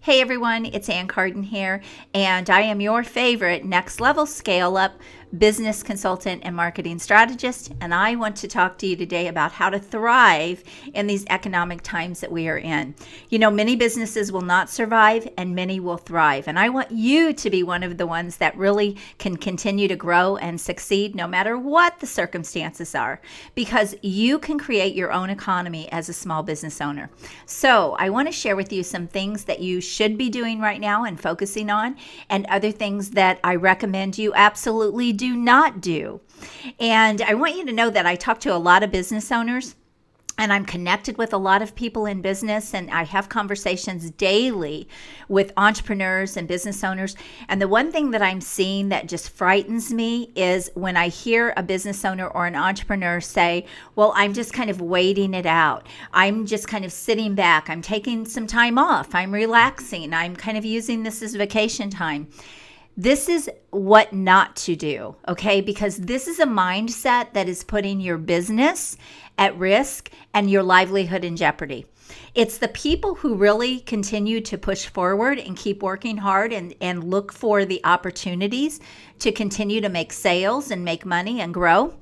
Hey everyone, it's Carden here, and I am your favorite next level scale up business consultant and marketing strategist. And I want to talk to you today about how to thrive in these economic times that we are in. You know, many businesses will not survive and many will thrive. And I want you to be one of the ones that really can continue to grow and succeed no matter what the circumstances are, because you can create your own economy as a small business owner. So I want to share with you some things that you should be doing right now and focusing on, and other things that I recommend you absolutely do not do. And I want you to know that I talk to a lot of business owners, and I'm connected with a lot of people in business, and I have conversations daily with entrepreneurs and business owners. And the one thing that I'm seeing that just frightens me is when I hear a business owner or an entrepreneur say, well, I'm just kind of waiting it out. I'm just kind of sitting back. I'm taking some time off. I'm relaxing. I'm kind of using this as vacation time. This is what not to do, okay? Because this is a mindset that is putting your business at risk and your livelihood in jeopardy. It's the people who really continue to push forward and keep working hard and look for the opportunities to continue to make sales and make money and grow.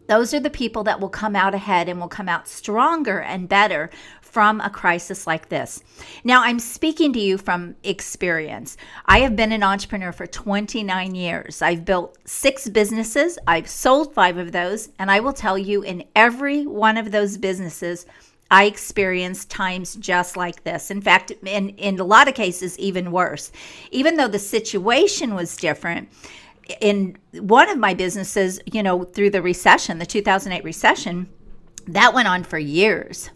Those are the people that will come out ahead and will come out stronger and better from a crisis like this. Now, I'm speaking to you from experience. I have been an entrepreneur for 29 years. I've built 6 businesses. I've sold 5 of those. And I will tell you, in every one of those businesses, I experienced times just like this. In fact, in a lot of cases, even worse. Even though the situation was different, in one of my businesses, you know, through the recession, the 2008 recession, that went on for years.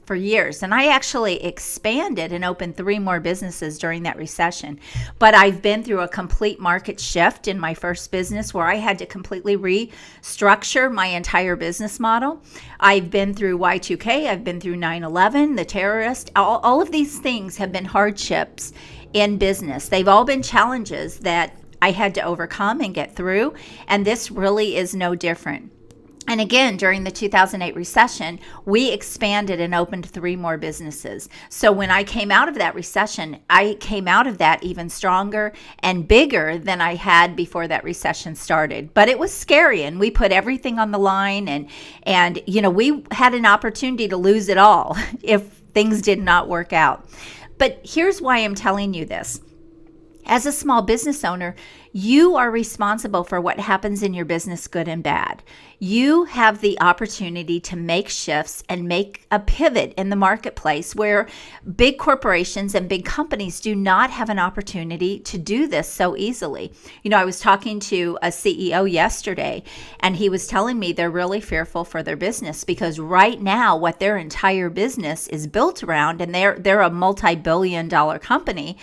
And I actually expanded and opened 3 more businesses during that recession. But I've been through a complete market shift in my first business where I had to completely restructure my entire business model. I've been through Y2K. I've been through 9/11, the terrorist. All of these things have been hardships in business. They've all been challenges that I had to overcome and get through, and this really is no different. And again, during the 2008 recession, we expanded and opened 3 more businesses. So when I came out of that recession, I came out of that even stronger and bigger than I had before that recession started. But it was scary, and we put everything on the line, and you know, we had an opportunity to lose it all if things did not work out. But here's why I'm telling you this. As a small business owner, you are responsible for what happens in your business, good and bad. You have the opportunity to make shifts and make a pivot in the marketplace where big corporations and big companies do not have an opportunity to do this so easily. You know, I was talking to a CEO yesterday, and he was telling me they're really fearful for their business because right now what their entire business is built around, and they're a multi-billion-dollar company,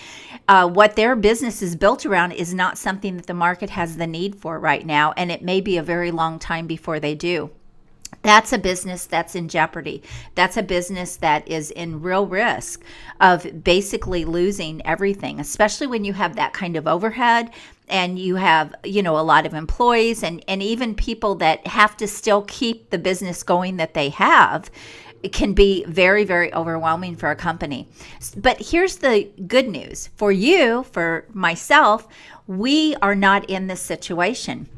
what their business is built around is not something that the market has the need for right now, and it may be a very long time before they do. That's a business that's in jeopardy. That's a business that is in real risk of basically losing everything, especially when you have that kind of overhead and you have, you know, a lot of employees and even people that have to still keep the business going that they have. It can be very, very overwhelming for a company. But here's the good news. For you, for myself, we are not in this situation.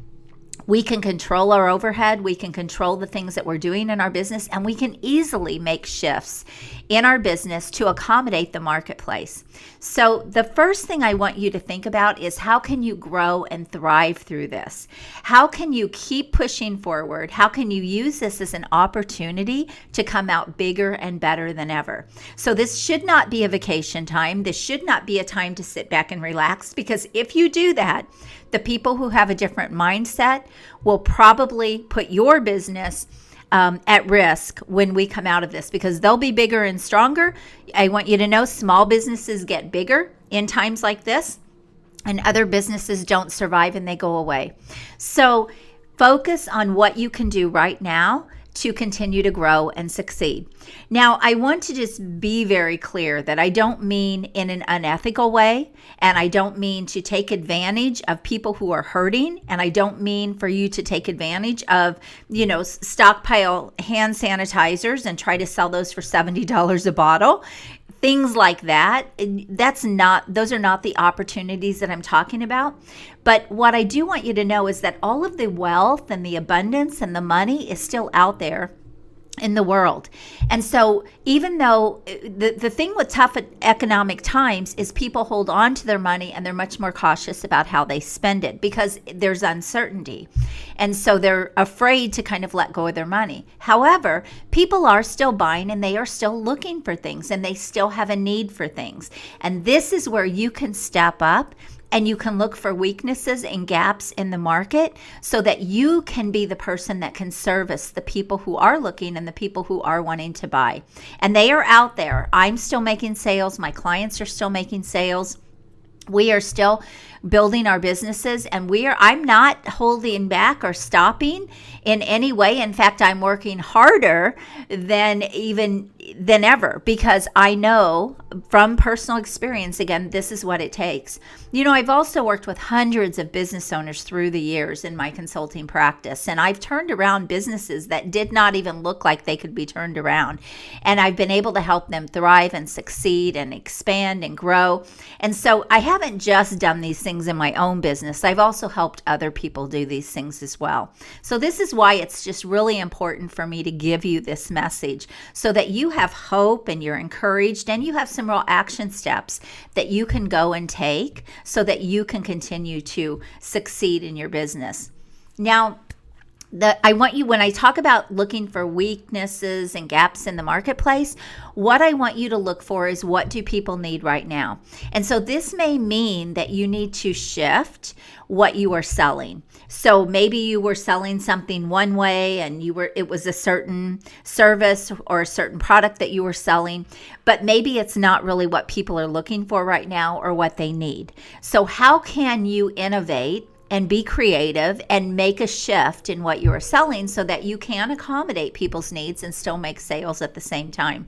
We can control our overhead. We can control the things that we're doing in our business, and we can easily make shifts in our business to accommodate the marketplace. So the first thing I want you to think about is, how can you grow and thrive through this? How can you keep pushing forward? How can you use this as an opportunity to come out bigger and better than ever? So this should not be a vacation time. This should not be a time to sit back and relax, because if you do that, the people who have a different mindset will probably put your business at risk when we come out of this, because they'll be bigger and stronger. I want you to know small businesses get bigger in times like this, and other businesses don't survive and they go away. So focus on what you can do right now to continue to grow and succeed. Now, I want to just be very clear that I don't mean in an unethical way, and I don't mean to take advantage of people who are hurting, and I don't mean for you to take advantage of, stockpile hand sanitizers and try to sell those for $70 a bottle. things like that. Those are not the opportunities that I'm talking about. But what I do want you to know is that all of the wealth and the abundance and the money is still out there in the world. And so even though the thing with tough economic times is people hold on to their money and they're much more cautious about how they spend it because there's uncertainty. And so they're afraid to kind of let go of their money. However, people are still buying and they are still looking for things and they still have a need for things. And this is where you can step up and you can look for weaknesses and gaps in the market so that you can be the person that can service the people who are looking and the people who are wanting to buy. And they are out there. I'm still making sales. My clients are still making sales. We are still building our businesses, and I'm not holding back or stopping in any way. In fact, I'm working harder than ever because I know from personal experience, again, this is what it takes. I've also worked with hundreds of business owners through the years in my consulting practice, and I've turned around businesses that did not even look like they could be turned around. And I've been able to help them thrive and succeed and expand and grow. And so I haven't just done these things in my own business. I've also helped other people do these things as well. So this is why it's just really important for me to give you this message so that you have hope and you're encouraged and you have some real action steps that you can go and take so that you can continue to succeed in your business. Now, I want you, when I talk about looking for weaknesses and gaps in the marketplace, what I want you to look for is what do people need right now? And so this may mean that you need to shift what you are selling. So maybe you were selling something one way and it was a certain service or a certain product that you were selling, but maybe it's not really what people are looking for right now or what they need. So how can you innovate and be creative and make a shift in what you are selling so that you can accommodate people's needs and still make sales at the same time?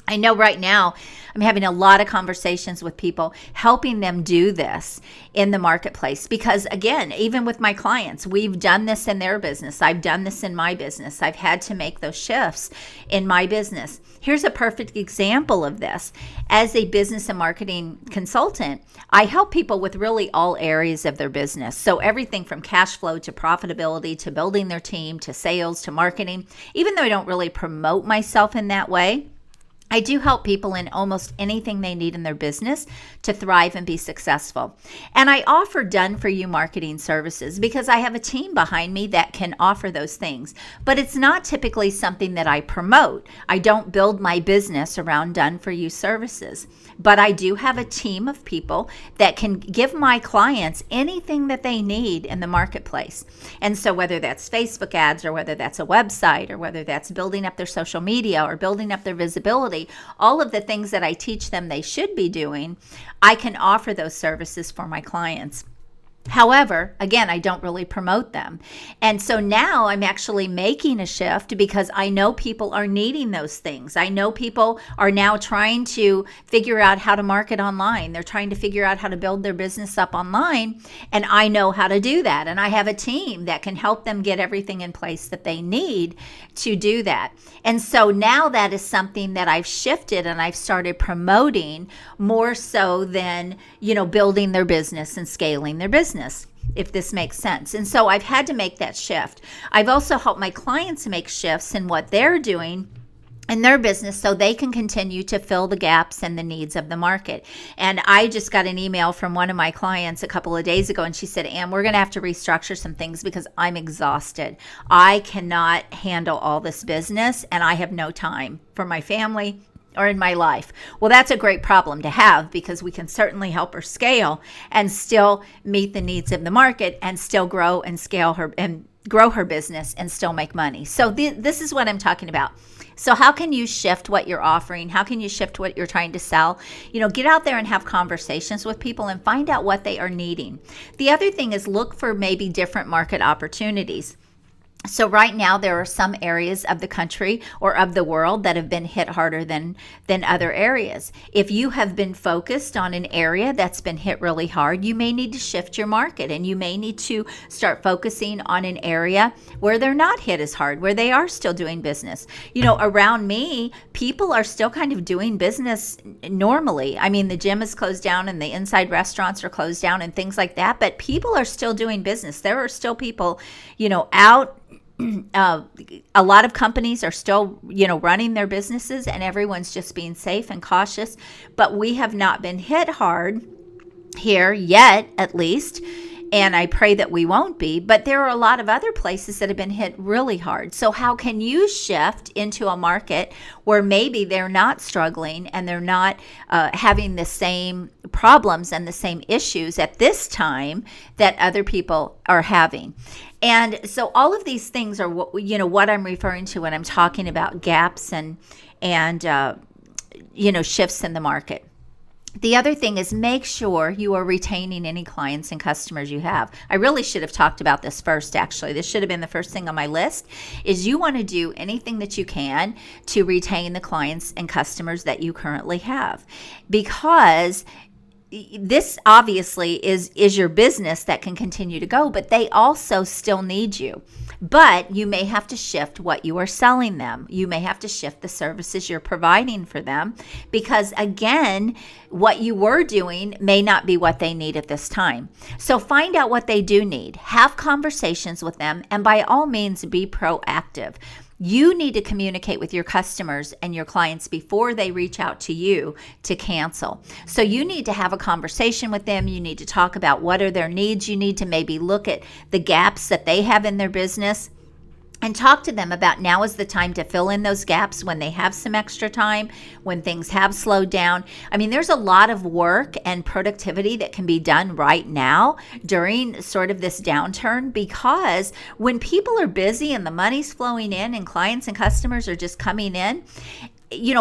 I know right now I'm having a lot of conversations with people, helping them do this in the marketplace. Because again, even with my clients, we've done this in their business. I've done this in my business. I've had to make those shifts in my business. Here's a perfect example of this. As a business and marketing consultant, I help people with really all areas of their business. So everything from cash flow to profitability to building their team to sales to marketing. Even though I don't really promote myself in that way, I do help people in almost anything they need in their business to thrive and be successful. And I offer done-for-you marketing services because I have a team behind me that can offer those things. But it's not typically something that I promote. I don't build my business around done-for-you services. But I do have a team of people that can give my clients anything that they need in the marketplace. And so whether that's Facebook ads or whether that's a website or whether that's building up their social media or building up their visibility, all of the things that I teach them they should be doing, I can offer those services for my clients. However, again, I don't really promote them. And so now I'm actually making a shift because I know people are needing those things. I know people are now trying to figure out how to market online. They're trying to figure out how to build their business up online. And I know how to do that. And I have a team that can help them get everything in place that they need to do that. And so now that is something that I've shifted and I've started promoting more so than, building their business and scaling their business, if this makes sense. And so I've had to make that shift. I've also helped my clients make shifts in what they're doing in their business so they can continue to fill the gaps and the needs of the market. And I just got an email from one of my clients a couple of days ago, and she said, Ann, we're going to have to restructure some things because I'm exhausted. I cannot handle all this business and I have no time for my family or in my life. Well, that's a great problem to have because we can certainly help her scale and still meet the needs of the market and still grow and scale her and grow her business and still make money. So this is what I'm talking about. So how can you shift what you're offering? How can you shift what you're trying to sell? Get out there and have conversations with people and find out what they are needing. The other thing is look for maybe different market opportunities. So right now there are some areas of the country or of the world that have been hit harder than other areas. If you have been focused on an area that's been hit really hard, you may need to shift your market, and you may need to start focusing on an area where they're not hit as hard, where they are still doing business. Around me, people are still kind of doing business normally. I mean, the gym is closed down and the inside restaurants are closed down and things like that, but people are still doing business. There are still people, out. A lot of companies are still, running their businesses, and everyone's just being safe and cautious. But we have not been hit hard here yet, at least. And I pray that we won't be. But there are a lot of other places that have been hit really hard. So how can you shift into a market where maybe they're not struggling and they're not having the same problems and the same issues at this time that other people are having? And so all of these things are what I'm referring to when I'm talking about gaps and shifts in the market. The other thing is, make sure you are retaining any clients and customers you have. I really should have talked about this first, actually. This should have been the first thing on my list, is you want to do anything that you can to retain the clients and customers that you currently have, because this obviously is your business that can continue to go, but they also still need you. But you may have to shift what you are selling them. You may have to shift the services you're providing for them, because again, what you were doing may not be what they need at this time. So find out what they do need. Have conversations with them, and by all means, be proactive. You need to communicate with your customers and your clients before they reach out to you to cancel. So you need to have a conversation with them. You need to talk about what are their needs. You need to maybe look at the gaps that they have in their business and talk to them about now is the time to fill in those gaps when they have some extra time, when things have slowed down. I mean, there's a lot of work and productivity that can be done right now during sort of this downturn, because when people are busy and the money's flowing in and clients and customers are just coming in,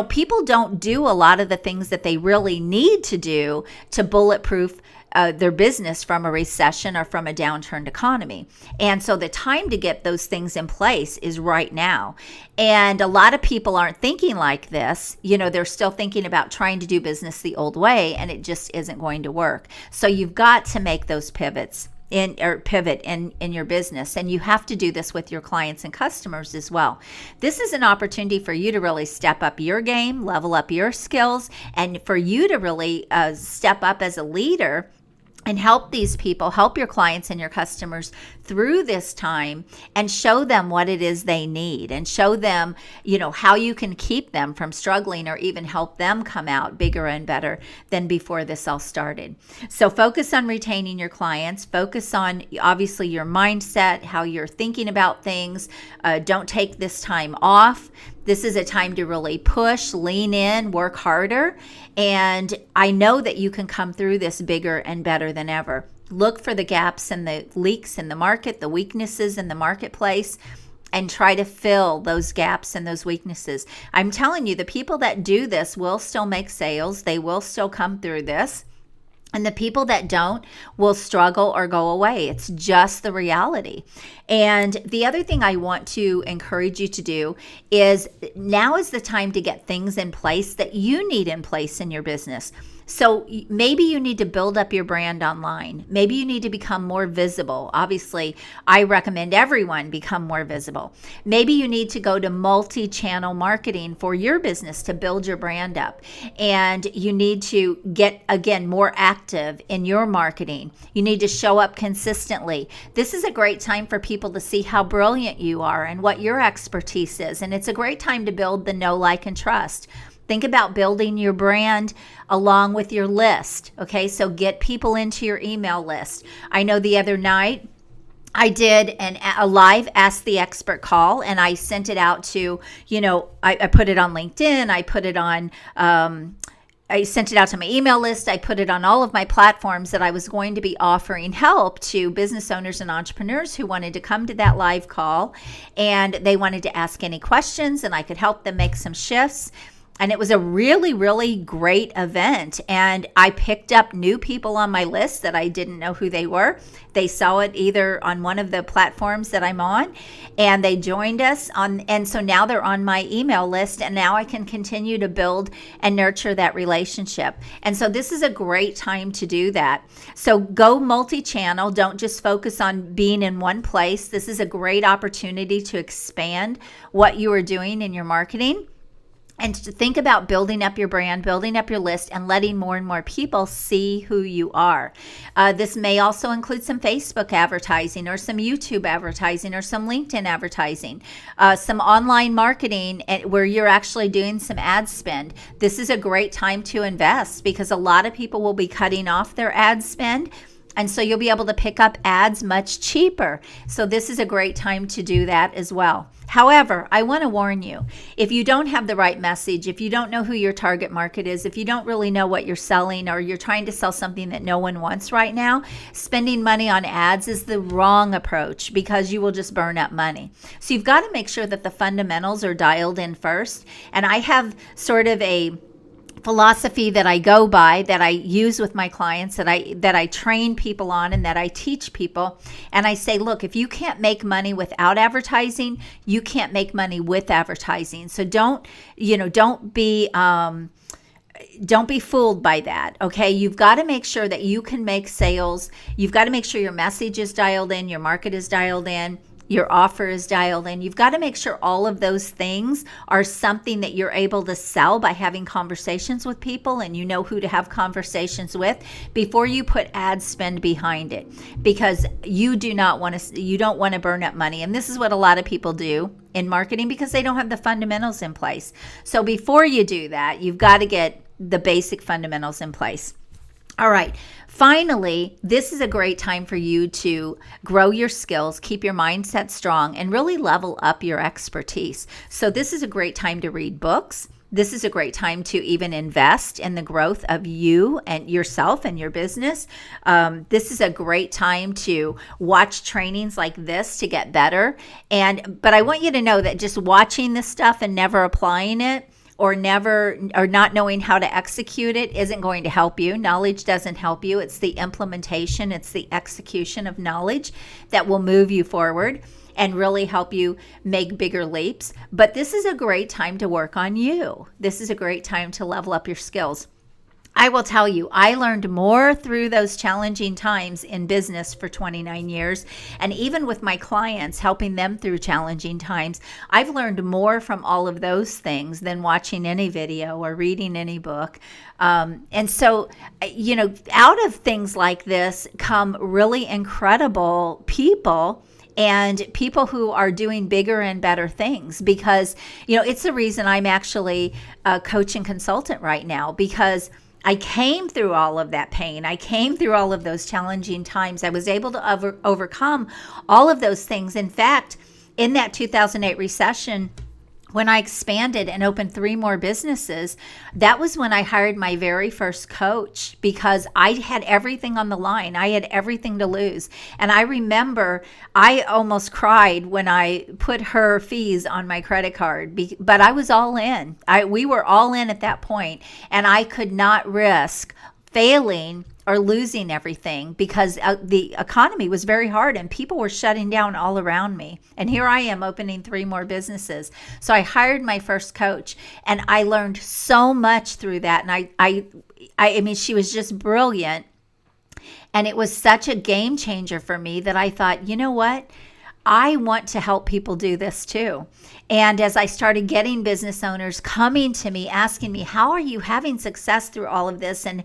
people don't do a lot of the things that they really need to do to bulletproof their business from a recession or from a downturned economy. And so the time to get those things in place is right now. And a lot of people aren't thinking like this. They're still thinking about trying to do business the old way, and it just isn't going to work. So you've got to make those pivot in your business, and you have to do this with your clients and customers as well. This is an opportunity for you to really step up your game, level up your skills, and for you to really step up as a leader and help these people, help your clients and your customers through this time, and show them what it is they need, and show them, how you can keep them from struggling, or even help them come out bigger and better than before this all started. So focus on retaining your clients, focus on obviously your mindset, how you're thinking about things. Don't take this time off. This is a time to really push, lean in, work harder. And I know that you can come through this bigger and better than ever. Look for the gaps and the leaks in the market, the weaknesses in the marketplace, and try to fill those gaps and those weaknesses. I'm telling you, the people that do this will still make sales. They will still come through this. And the people that don't will struggle or go away. It's just the reality. And the other thing I want to encourage you to do is, now is the time to get things in place that you need in place in your business. So maybe you need to build up your brand online. Maybe you need to become more visible. Obviously, I recommend everyone become more visible. Maybe you need to go to multi-channel marketing for your business to build your brand up. And you need to get, again, more active in your marketing. You need to show up consistently. This is a great time for people to see how brilliant you are and what your expertise is. And it's a great time to build the know, like, and trust. Think about building your brand along with your list. Okay, so get people into your email list. I know the other night I did a live Ask the Expert call, and I sent it out to, I put it on LinkedIn. I put it on, I sent it out to my email list. I put it on all of my platforms that I was going to be offering help to business owners and entrepreneurs who wanted to come to that live call, and they wanted to ask any questions, and I could help them make some shifts. And it was a really, really great event. And I picked up new people on my list that I didn't know who they were. They saw it either on one of the platforms that I'm on, and they joined us on. And so now they're on my email list, and now I can continue to build and nurture that relationship. And so this is a great time to do that. So go multi-channel. Don't just focus on being in one place. This is a great opportunity to expand what you are doing in your marketing, and to think about building up your brand, building up your list, and letting more and more people see who you are. This may also include some Facebook advertising, or some YouTube advertising, or some LinkedIn advertising, some online marketing where you're actually doing some ad spend. This is a great time to invest, because a lot of people will be cutting off their ad spend. And so you'll be able to pick up ads much cheaper. So this is a great time to do that as well. However, I want to warn you, if you don't have the right message, if you don't know who your target market is, if you don't really know what you're selling, or you're trying to sell something that no one wants right now, spending money on ads is the wrong approach, because you will just burn up money. So you've got to make sure that the fundamentals are dialed in first. And I have sort of a philosophy that I go by, that I use with my clients, that I train people on, and that I teach people. And I say, look, if you can't make money without advertising, you can't make money with advertising. So don't be fooled by that. Okay. You've got to make sure that you can make sales. You've got to make sure your message is dialed in, your market is dialed in, your offer is dialed in. You've got to make sure all of those things are something that you're able to sell by having conversations with people, and you know who to have conversations with before you put ad spend behind it, because you don't want to burn up money. And this is what a lot of people do in marketing, because they don't have the fundamentals in place. So before you do that, you've got to get the basic fundamentals in place. All right. Finally, this is a great time for you to grow your skills, keep your mindset strong, and really level up your expertise. So this is a great time to read books. This is a great time to even invest in the growth of you and yourself and your business. This is a great time to watch trainings like this to get better. But I want you to know that just watching this stuff and never applying it, or not knowing how to execute it, isn't going to help you. Knowledge doesn't help you. It's the implementation, it's the execution of knowledge that will move you forward and really help you make bigger leaps. But this is a great time to work on you. This is a great time to level up your skills. I will tell you, I learned more through those challenging times in business for 29 years. And even with my clients, helping them through challenging times, I've learned more from all of those things than watching any video or reading any book. And so, out of things like this come really incredible people, and people who are doing bigger and better things, because, it's the reason I'm actually a coach and consultant right now, because I came through all of that pain. I came through all of those challenging times. I was able to overcome all of those things. In fact, in that 2008 recession, when I expanded and opened 3 more businesses, that was when I hired my very first coach, because I had everything on the line. I had everything to lose. And I remember I almost cried when I put her fees on my credit card, but I was all in. We were all in at that point, and I could not risk failing or losing everything, because the economy was very hard and people were shutting down all around me. And here I am opening 3 more businesses. So I hired my first coach, and I learned so much through that. And I mean, she was just brilliant. And it was such a game changer for me that I thought, you know what? I want to help people do this too. And as I started getting business owners coming to me, asking me, how are you having success through all of this? And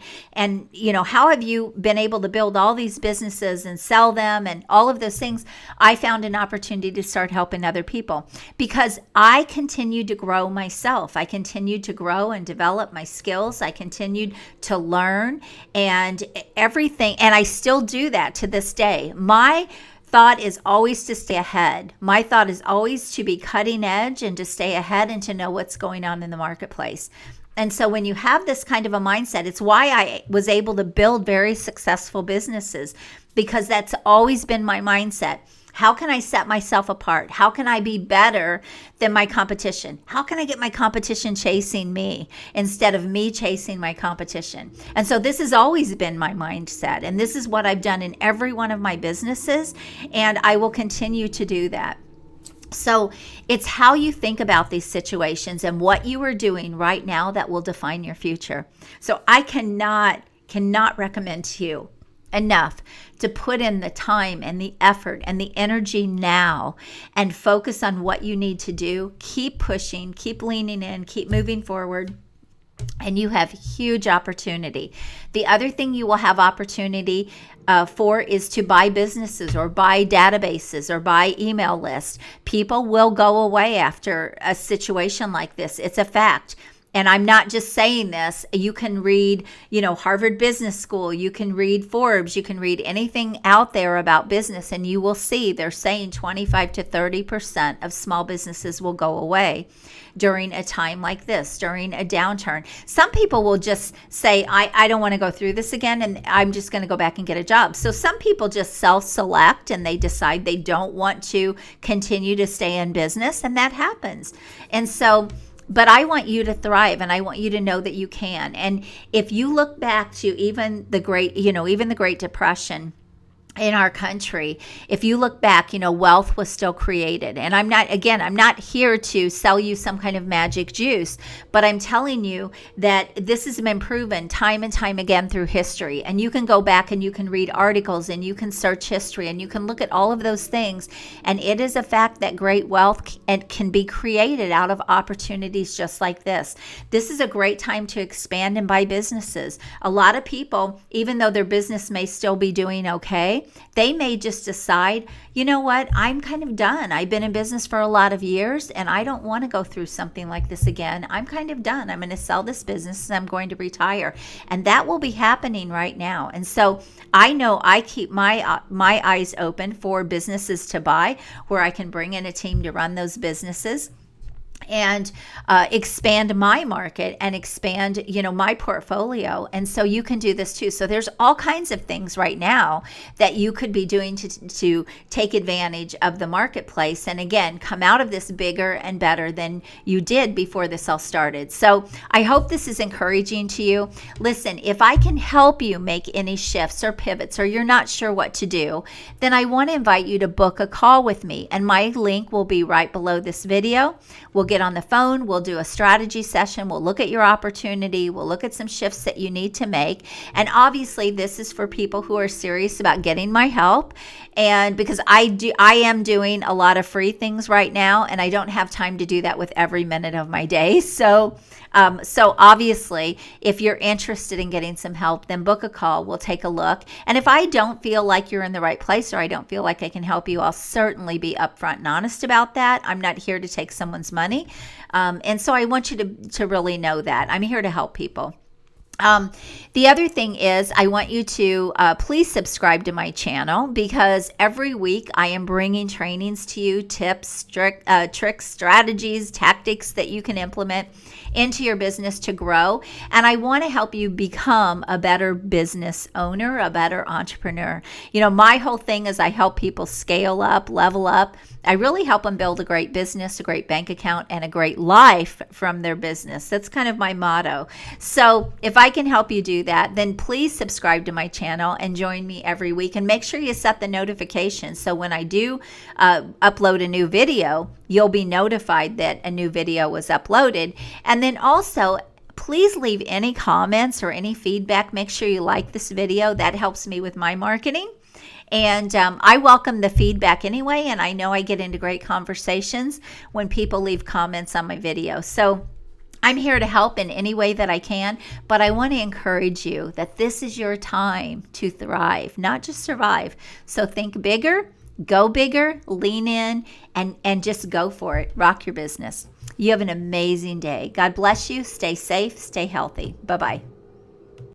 how have you been able to build all these businesses and sell them and all of those things? I found an opportunity to start helping other people, because I continued to grow myself. I continued to grow and develop my skills. I continued to learn and everything. And I still do that to this day. My thought is always to stay ahead. My thought is always to be cutting edge and to stay ahead and to know what's going on in the marketplace. And so when you have this kind of a mindset, it's why I was able to build very successful businesses, because that's always been my mindset. How can I set myself apart? How can I be better than my competition? How can I get my competition chasing me instead of me chasing my competition? And so this has always been my mindset. And this is what I've done in every one of my businesses. And I will continue to do that. So it's how you think about these situations and what you are doing right now that will define your future. So I cannot recommend to you enough to put in the time and the effort and the energy now and focus on what you need to do. Keep pushing, keep leaning in, keep moving forward. And you have huge opportunity. The other thing you will have opportunity for is to buy businesses or buy databases or buy email lists. People will go away after a situation like this. It's a fact. And I'm not just saying this. You can read, Harvard Business School. You can read Forbes. You can read anything out there about business, and you will see they're saying 25 to 30% of small businesses will go away during a time like this, during a downturn. Some people will just say, I don't want to go through this again, and I'm just going to go back and get a job. So some people just self-select and they decide they don't want to continue to stay in business, and that happens. And so, but I want you to thrive, and I want you to know that you can. And if you look back to even the Great Depression in our country, if you look back, wealth was still created. And I'm not here to sell you some kind of magic juice, but I'm telling you that this has been proven time and time again through history. And you can go back and you can read articles and you can search history and you can look at all of those things. And it is a fact that great wealth can be created out of opportunities just like this. This is a great time to expand and buy businesses. A lot of people, even though their business may still be doing okay, they may just decide, you know what, I'm kind of done. I've been in business for a lot of years and I don't want to go through something like this again. I'm kind of done. I'm going to sell this business and I'm going to retire. And that will be happening right now. And so I know I keep my eyes open for businesses to buy where I can bring in a team to run those businesses and expand my market and expand, my portfolio. And so you can do this too. So there's all kinds of things right now that you could be doing to take advantage of the marketplace. And again, come out of this bigger and better than you did before this all started. So I hope this is encouraging to you. Listen, if I can help you make any shifts or pivots, or you're not sure what to do, then I want to invite you to book a call with me. And my link will be right below this video. We'll get on the phone, we'll do a strategy session, we'll look at your opportunity, we'll look at some shifts that you need to make. And obviously this is for people who are serious about getting my help. And because I am doing a lot of free things right now, and I don't have time to do that with every minute of my day. So obviously, if you're interested in getting some help, then book a call. We'll take a look. And if I don't feel like you're in the right place or I don't feel like I can help you, I'll certainly be upfront and honest about that. I'm not here to take someone's money. And so I want you to really know that. I'm here to help people. The other thing is I want you to please subscribe to my channel, because every week I am bringing trainings to you, tips, tricks, strategies, tactics that you can implement into your business to grow. And I want to help you become a better business owner, a better entrepreneur. My whole thing is I help people scale up, level up. I really help them build a great business, a great bank account, and a great life from their business. That's kind of my motto. So if I can help you do that, then please subscribe to my channel and join me every week. And make sure you set the notifications so when I do upload a new video, you'll be notified that a new video was uploaded. And then also, please leave any comments or any feedback. Make sure you like this video. That helps me with my marketing. And I welcome the feedback anyway, and I know I get into great conversations when people leave comments on my video. So I'm here to help in any way that I can, but I want to encourage you that this is your time to thrive, not just survive. So think bigger, go bigger, lean in, and just go for it. Rock your business. You have an amazing day. God bless you. Stay safe. Stay healthy. Bye-bye.